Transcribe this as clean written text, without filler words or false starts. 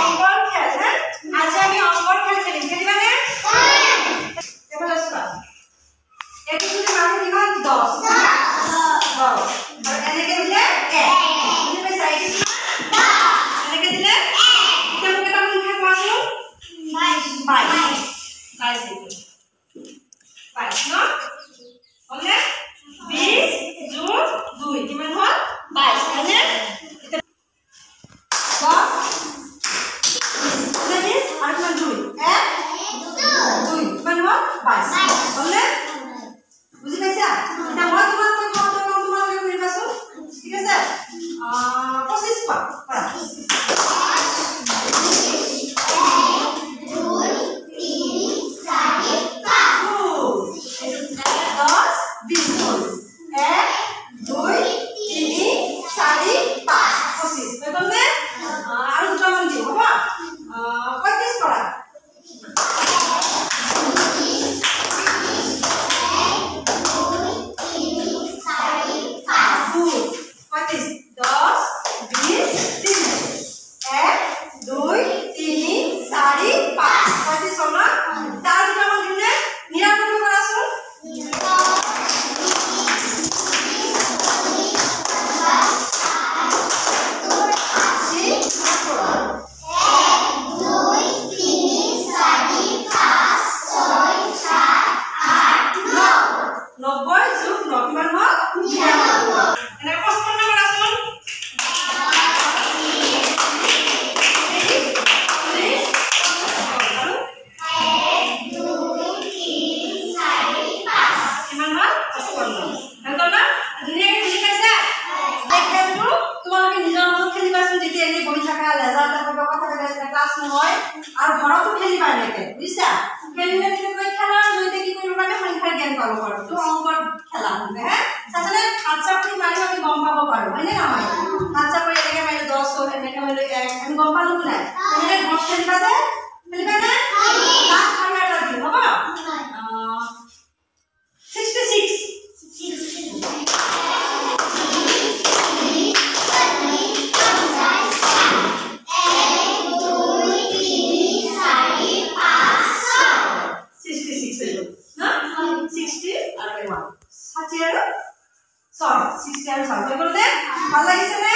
অংকৰ খেল হা আজি আমি অংকৰ খেল খেলিম খেলিবানে এফালে চোৱা এইটো যদি মানে কিমান 10 আৰু এনেকে দিলে 1 বুজি পাইছা এইটো এনেকে দিলে এটা মুখে এটা মুখে কোৱাচোন 22 22 ন হলে 20 যোগ 2 কিমান হল 22 হয়নে 10 আর কিমান 2 1 2 কিমান হল 22 হলে বুজি পাইছা এটা মই তোমালোকে তোমালোকে কৰিবাচোন ঠিক আছে 25 পা আৰ ঘৰতো খেলিবা এনেকে বুঝছা খেলিলে তুমি খেলাৰ জয়তে কি কৰিব পাবে সংখ্যাৰ জ্ঞান পাব পাৰো তো অংকৰ খেলা হবে হ্যাঁ সাথে হাতছা কৰি মাৰি আমি গম পাব পাৰো হয়নে নহয় হাতছা কৰি এনেকে মাৰি 10 হ'ল এনেকে মাৰি 1 আমি গম পালো নাই এনেকে ঘৰ খেলিবা দে খেলিবা না লাখ আৰু এটা দিন হ'ব 66 60 আৰু 6 ভাল লাগিছে নে